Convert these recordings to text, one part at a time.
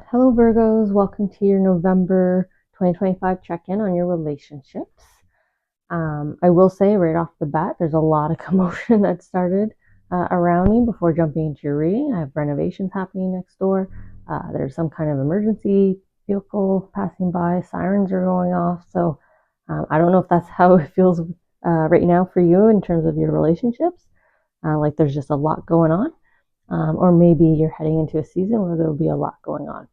Hello Virgos, welcome to your November 2025 check-in on your relationships. I will say right off the bat, there's a lot of commotion that started around me before jumping into your reading. I have renovations happening next door. There's some kind of emergency vehicle passing by. Sirens are going off. So I don't know if that's how it feels right now for you in terms of your relationships. Like there's just a lot going on. Or maybe you're heading into a season where there'll be a lot going on.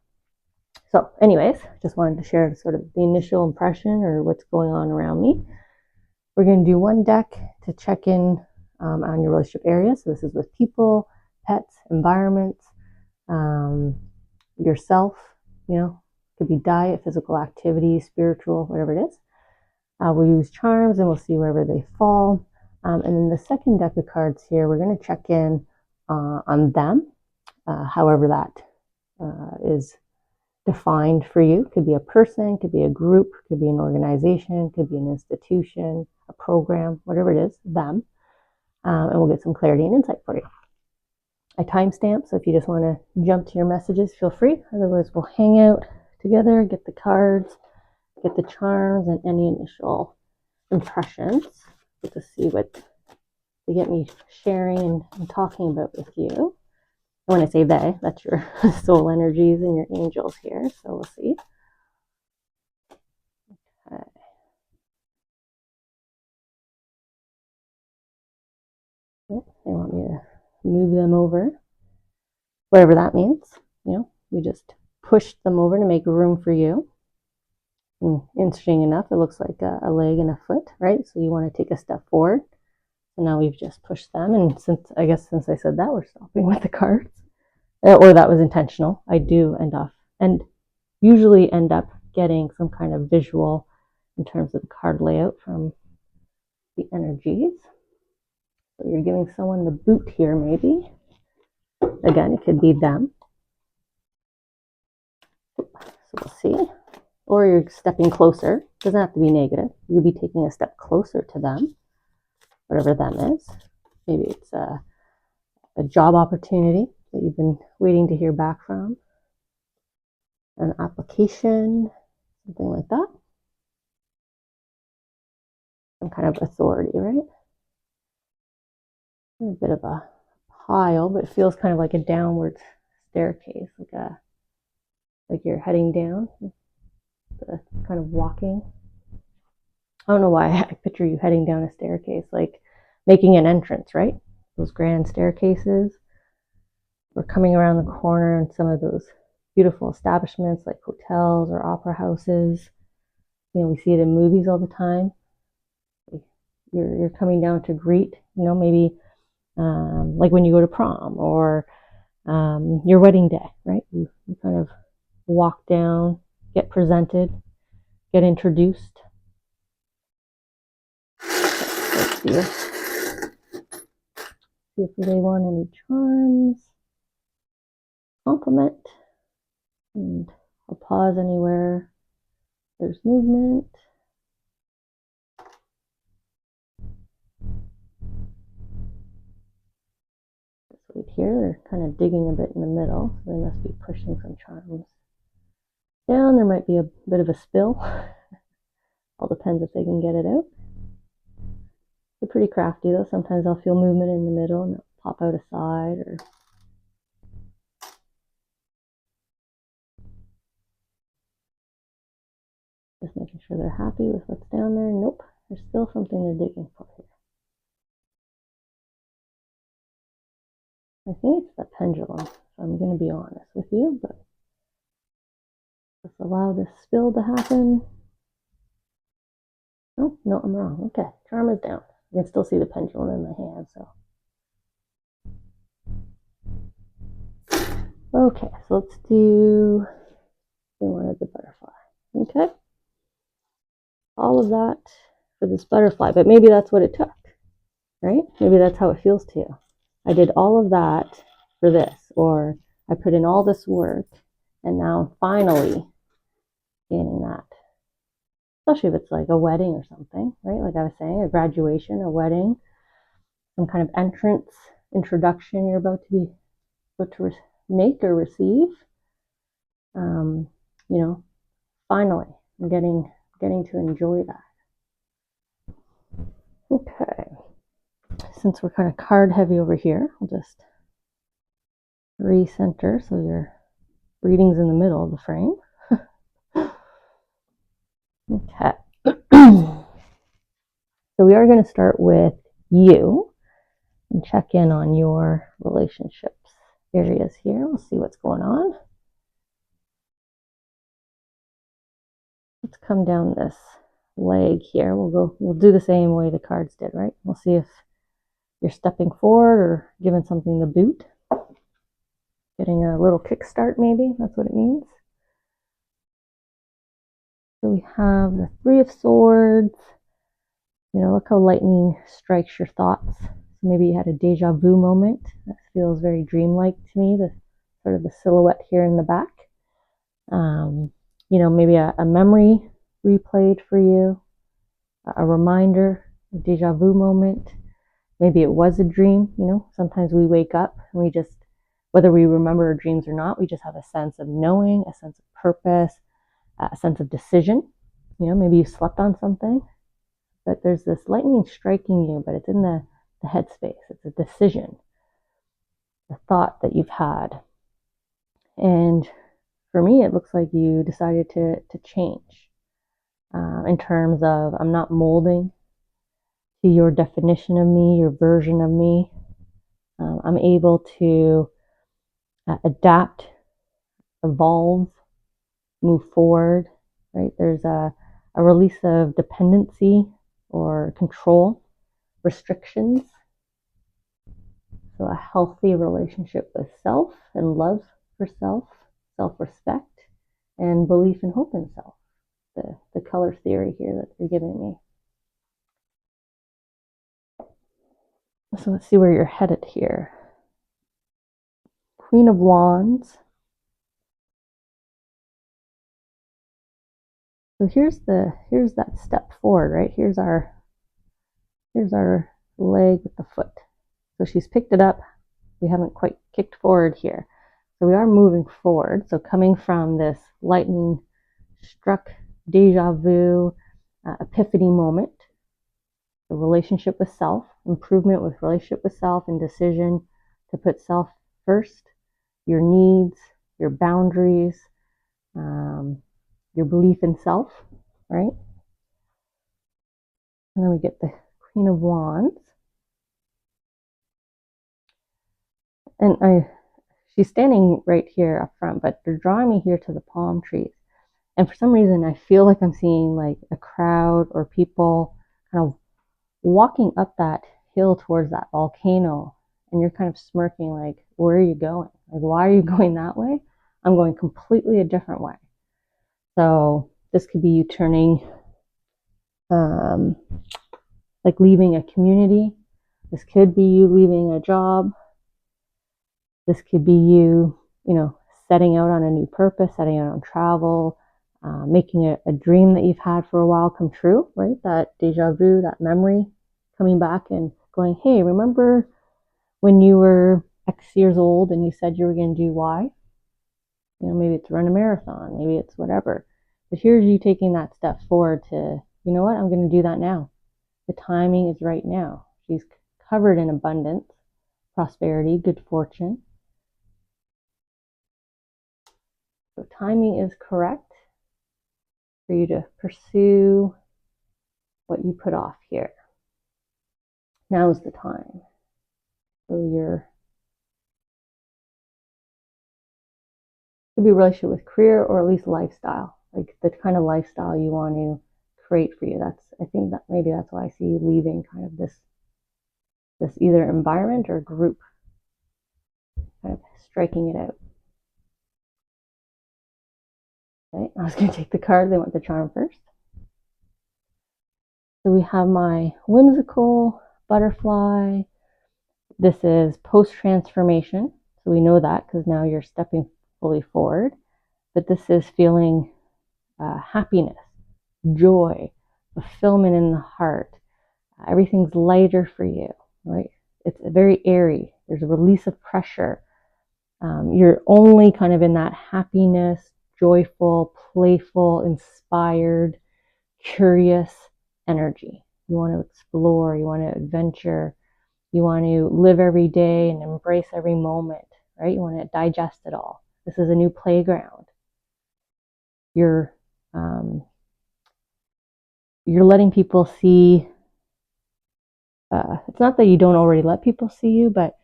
So anyways, just wanted to share sort of the initial impression or what's going on around me. We're going to do one deck to check in on your relationship area. So this is with people, pets, environments, yourself, could be diet, physical activity, spiritual, whatever it is. We'll use charms and we'll see wherever they fall. And then the second deck of cards here, we're going to check in on them, however that is defined for you. Could be a person, could be a group, could be an organization, could be an institution, a program, whatever it is, them. And we'll get some clarity and insight for you. I timestamp, so if you just want to jump to your messages, feel free. Otherwise, we'll hang out together, get the cards, get the charms, and any initial impressions. Get to see what they get me sharing and talking about with you. When I say they, that's your soul energies and your angels here. So we'll see. Okay. They want me to move them over. Whatever that means. We just pushed them over to make room for you. And interesting enough, it looks like a leg and a foot, right? So you want to take a step forward. So now we've just pushed them. And since I said that, we're stopping with the cards. Or that was intentional. I do usually end up getting some kind of visual in terms of the card layout from the energies. So you're giving someone the boot here, maybe. Again, it could be them. So we'll see. Or you're stepping closer. It doesn't have to be negative. You could be taking a step closer to them, whatever them is. Maybe it's a job opportunity that you've been waiting to hear back from, an application, something like that. Some kind of authority, right? A bit of a pile, but it feels kind of like a downward staircase, like you're heading down, kind of walking. I don't know why I picture you heading down a staircase, like making an entrance, right? Those grand staircases. We're coming around the corner in some of those beautiful establishments like hotels or opera houses. We see it in movies all the time. You're coming down to greet, maybe like when you go to prom or your wedding day, right? You kind of walk down, get presented, get introduced. Let's see if they want any charms, compliment, and I'll pause anywhere there's movement. Right here, they're kind of digging a bit in the middle, so they must be pushing some charms down. There might be a bit of a spill. All depends if they can get it out. They're pretty crafty though. Sometimes I'll feel movement in the middle and they'll pop out a side or just making sure they're happy with what's down there. Nope, there's still something they're digging for here. I think it's the pendulum, if I'm going to be honest with you, but let's allow this spill to happen. Oh, no, I'm wrong. Okay, charm is down. I can still see the pendulum in my hand, so. Okay, so let's do, they wanted the butterfly. Okay. All of that for this butterfly, but maybe that's what it took, right? Maybe that's how it feels to you. I did all of that for this, or I put in all this work, and now I'm finally getting that. Especially if it's like a wedding or something, right? Like I was saying, a graduation, a wedding, some kind of entrance, introduction you're about to make or receive. You know, finally, I'm getting to enjoy that. Okay, since we're kind of card heavy over here, I'll just recenter so your reading's in the middle of the frame. Okay. So we are going to start with you and check in on your relationships areas here. We'll see what's going on. Let's come down this leg here. We'll do the same way the cards did, right? We'll see if you're stepping forward or giving something the boot. Getting a little kickstart, maybe. That's what it means. So we have the Three of Swords. You know, look how lightning strikes your thoughts. So maybe you had a deja vu moment. That feels very dreamlike to me, the sort of the silhouette here in the back. You know, maybe a memory replayed for you, a reminder, a deja vu moment. Maybe it was a dream. You know, sometimes we wake up and we just, whether we remember our dreams or not, we just have a sense of knowing, a sense of purpose, a sense of decision. You know, maybe you slept on something, but there's this lightning striking you, but it's in the headspace. It's a decision, a thought that you've had. And for me, it looks like you decided to change in terms of, I'm not molding to your definition of me, your version of me. I'm able to adapt, evolve, move forward, right? There's a release of dependency or control, restrictions. So a healthy relationship with self and love for self, self-respect, and belief and hope in self. The color theory here that you're giving me. So let's see where you're headed here. Queen of Wands. So here's that step forward, right? Here's our leg with the foot. So she's picked it up. We haven't quite kicked forward here. So we are moving forward. So coming from this lightning struck deja vu, epiphany moment, the relationship with self, improvement with relationship with self, and decision to put self first, your needs, your boundaries, your belief in self, right? And then we get the Queen of Wands. And she's standing right here up front, but they're drawing me here to the palm trees. And for some reason, I feel like I'm seeing like a crowd or people kind of walking up that hill towards that volcano. And you're kind of smirking like, where are you going? Like, why are you going that way? I'm going completely a different way. So this could be you turning, like leaving a community. This could be you leaving a job. This could be you, you know, setting out on a new purpose, setting out on travel, making a dream that you've had for a while come true, right? That deja vu, that memory coming back and going, hey, remember when you were X years old and you said you were going to do Y? You know, maybe it's run a marathon, maybe it's whatever. But here's you taking that step forward to, you know what, I'm going to do that now. The timing is right now. She's covered in abundance, prosperity, good fortune. So timing is correct for you to pursue what you put off here. Now is the time. So you're, could be a relationship with career or at least lifestyle, like the kind of lifestyle you want to create for you. I think that maybe that's why I see you leaving kind of this either environment or group, kind of striking it out. Okay, I was going to take the card. They want the charm first. So we have my whimsical butterfly. This is post-transformation. So we know that because now you're stepping fully forward. But this is feeling happiness, joy, fulfillment in the heart. Everything's lighter for you, right? It's very airy. There's a release of pressure. You're only kind of in that happiness, joyful, playful, inspired, curious energy. You want to explore, you want to adventure, you want to live every day and embrace every moment, right? You want to digest it all. This is a new playground. You're letting people see. It's not that you don't already let people see you, but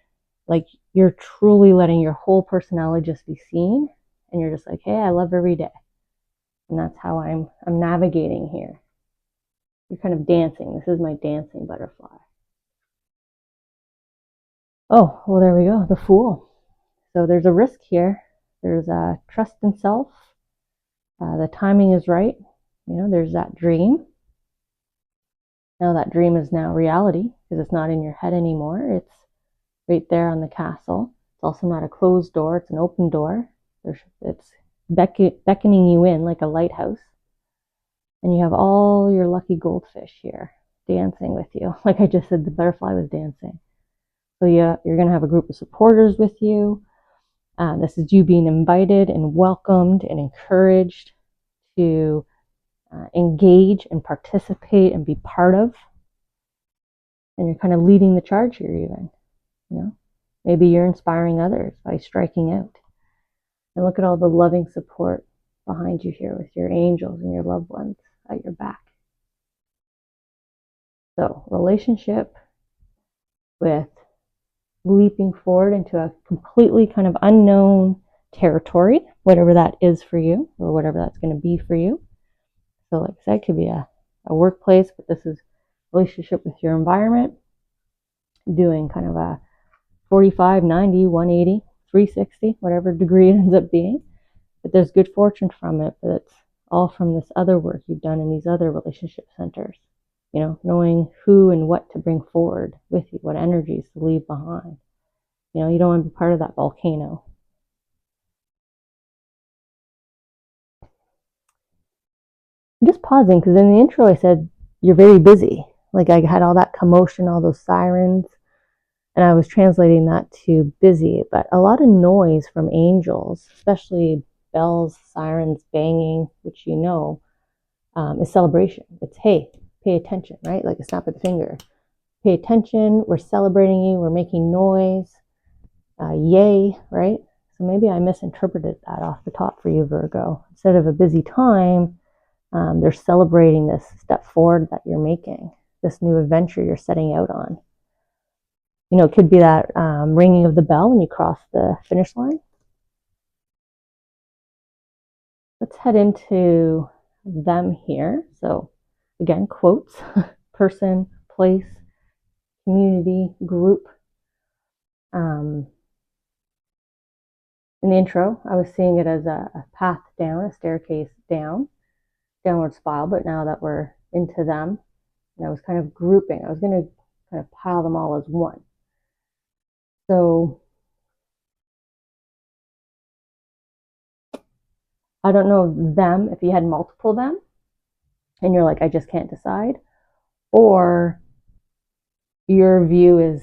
like you're truly letting your whole personality just be seen, and you're just like, hey, I love every day, and that's how I'm navigating here. You're kind of dancing. This is my dancing butterfly. Oh, well, there we go. The Fool. So there's a risk here. There's a trust in self. The timing is right. You know, there's that dream. Now that dream is now reality because it's not in your head anymore. It's right there on the castle. It's also not a closed door. It's an open door. It's beckoning you in like a lighthouse. And you have all your lucky goldfish here dancing with you. Like I just said, the butterfly was dancing. So yeah, you're going to have a group of supporters with you. This is you being invited and welcomed and encouraged to engage and participate and be part of. And you're kind of leading the charge here even, you know. Maybe you're inspiring others by striking out. And look at all the loving support behind you here with your angels and your loved ones at your back. So, relationship with leaping forward into a completely kind of unknown territory, whatever that is for you, or whatever that's going to be for you. So, like I said, it could be a workplace, but this is relationship with your environment, doing kind of a 45, 90, 180, 360, whatever degree it ends up being. But there's good fortune from it, but it's all from this other work you've done in these other relationship centers. You know, knowing who and what to bring forward with you, what energies to leave behind. You know, you don't want to be part of that volcano. I'm just pausing because in the intro I said you're very busy. Like I had all that commotion, all those sirens, and I was translating that to busy. But a lot of noise from angels, especially bells, sirens, banging, which you know, is celebration. It's, hey, pay attention, right? Like a snap of the finger. Pay attention. We're celebrating you. We're making noise. Yay, right? So maybe I misinterpreted that off the top for you, Virgo. Instead of a busy time, they're celebrating this step forward that you're making, this new adventure you're setting out on. You know, it could be that ringing of the bell when you cross the finish line. Let's head into them here. So again, quotes, person, place, community, group. In the intro, I was seeing it as a path down, a staircase down, downward spiral, but now that we're into them, and I was kind of grouping. I was going to kind of pile them all as one. So I don't know them, if you had multiple them, and you're like, I just can't decide, or your view is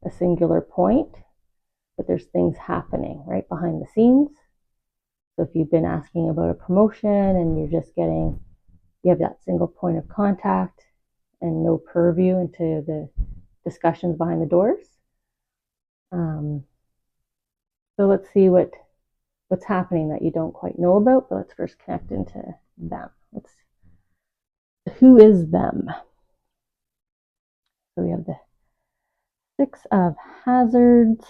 a singular point, but there's things happening right behind the scenes. So if you've been asking about a promotion and you're just getting, you have that single point of contact and no purview into the discussions behind the doors. So let's see what's happening that you don't quite know about, but let's first connect into them. Who is them? So we have the Six of Hazards.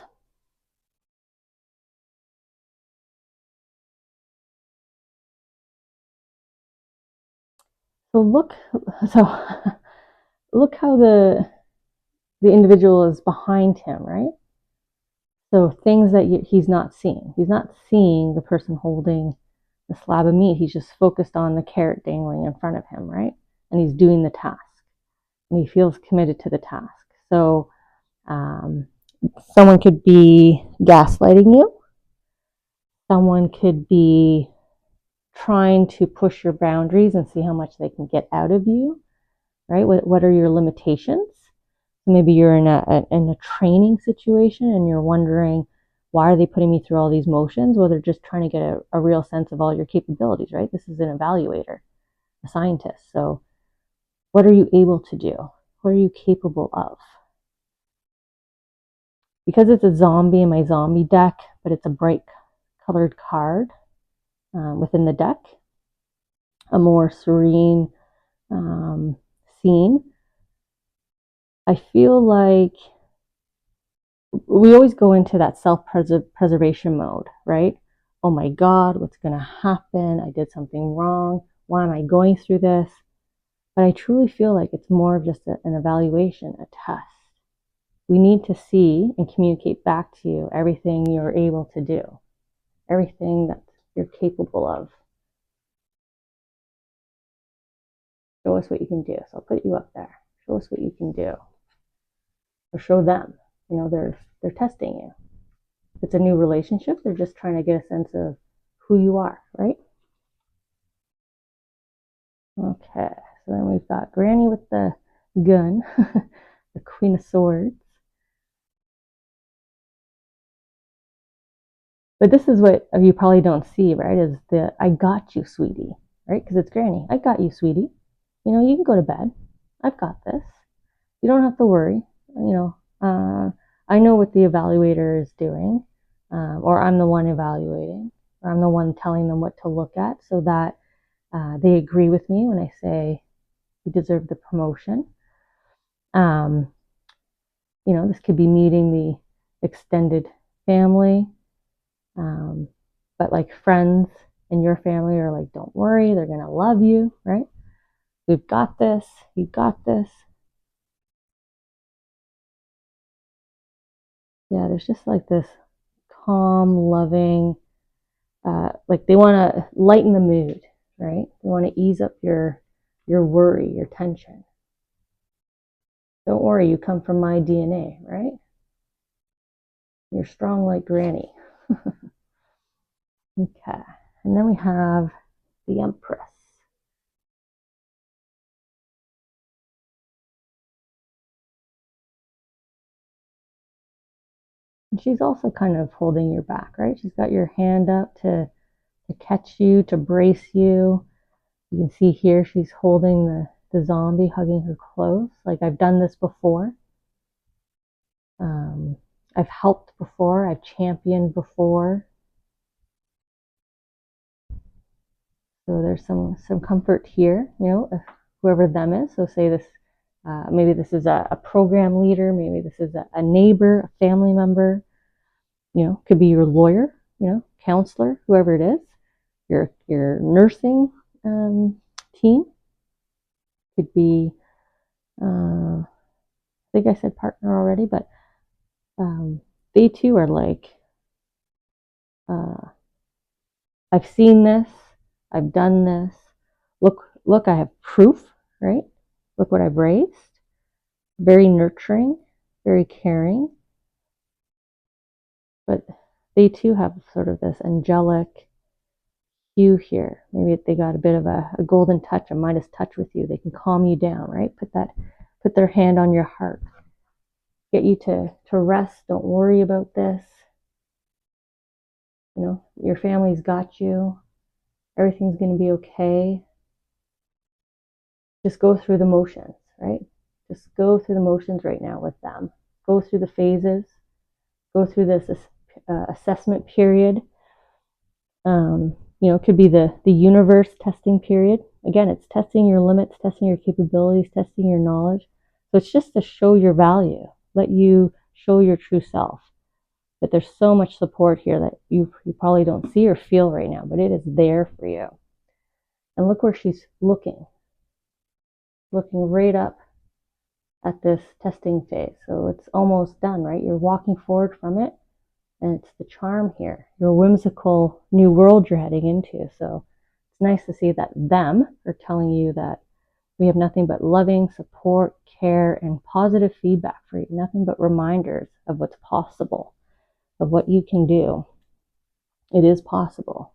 So look how the individual is behind him, right? So things that he's not seeing. He's not seeing the person holding the slab of meat. He's just focused on the carrot dangling in front of him, right? And he's doing the task. And he feels committed to the task. So someone could be gaslighting you. Someone could be trying to push your boundaries and see how much they can get out of you, right? What are your limitations? Maybe you're in a training situation and you're wondering, Why are they putting me through all these motions? Well, they're just trying to get a real sense of all your capabilities, right? This is an evaluator, a scientist. So what are you able to do? What are you capable of? Because it's a zombie in my zombie deck, but it's a bright colored card within the deck, a more serene scene. I feel like we always go into that self-preservation mode, right? Oh my God, what's going to happen? I did something wrong. Why am I going through this? But I truly feel like it's more of just an evaluation, a test. We need to see and communicate back to you everything you're able to do, everything that you're capable of. Show us what you can do. So I'll put you up there. Show us what you can do. Or show them. You know, they're testing you. If it's a new relationship, they're just trying to get a sense of who you are, right? Okay, so then we've got Granny with the gun, the Queen of Swords. But this is what you probably don't see, right? Is the I got you, sweetie, right? Because it's Granny. I got you, sweetie. You know, you can go to bed. I've got this. You don't have to worry. You know, I know what the evaluator is doing, or I'm the one evaluating, or I'm the one telling them what to look at so that they agree with me when I say you deserve the promotion. You know, this could be meeting the extended family, but like friends in your family are like, don't worry, they're going to love you, right? We've got this. You got this. Yeah, there's just like this calm, loving, like they want to lighten the mood, right? They want to ease up your worry, your tension. Don't worry, you come from my DNA, right? You're strong like Granny. Okay, and then we have the Empress. And she's also kind of holding your back, right? She's got your hand up to catch you, to brace you. You can see here she's holding the zombie, hugging her close. Like, I've done this before. I've helped before. I've championed before. So there's some comfort here, you know, if whoever them is. So say this, maybe this is a program leader. Maybe this is a neighbor, a family member. You know, could be your lawyer, you know, counselor, whoever it is. Your nursing team. Could be, I think I said partner already, but they too are like, I've seen this, I've done this. Look, I have proof, right? Look what I've raised. Very nurturing, very caring. But they too have sort of this angelic hue here. Maybe they got a bit of a golden touch, a Midas touch with you. They can calm you down, right? Put their hand on your heart. Get you to rest. Don't worry about this. You know, your family's got you. Everything's going to be okay. Just go through the motions, right? Just go through the motions right now with them. Go through the phases. Go through this assessment period. You know, it could be the universe testing period. Again, it's testing your limits, testing your capabilities, testing your knowledge. So it's just to show your value, let you show your true self. But there's so much support here that you probably don't see or feel right now, but it is there for you. And look where she's looking right up at this testing phase. So it's almost done, right? You're walking forward from it, and it's the charm here, your whimsical new world you're heading into. So it's nice to see that them are telling you that we have nothing but loving support, care, and positive feedback for you. Nothing but reminders of what's possible, of what you can do. It is possible.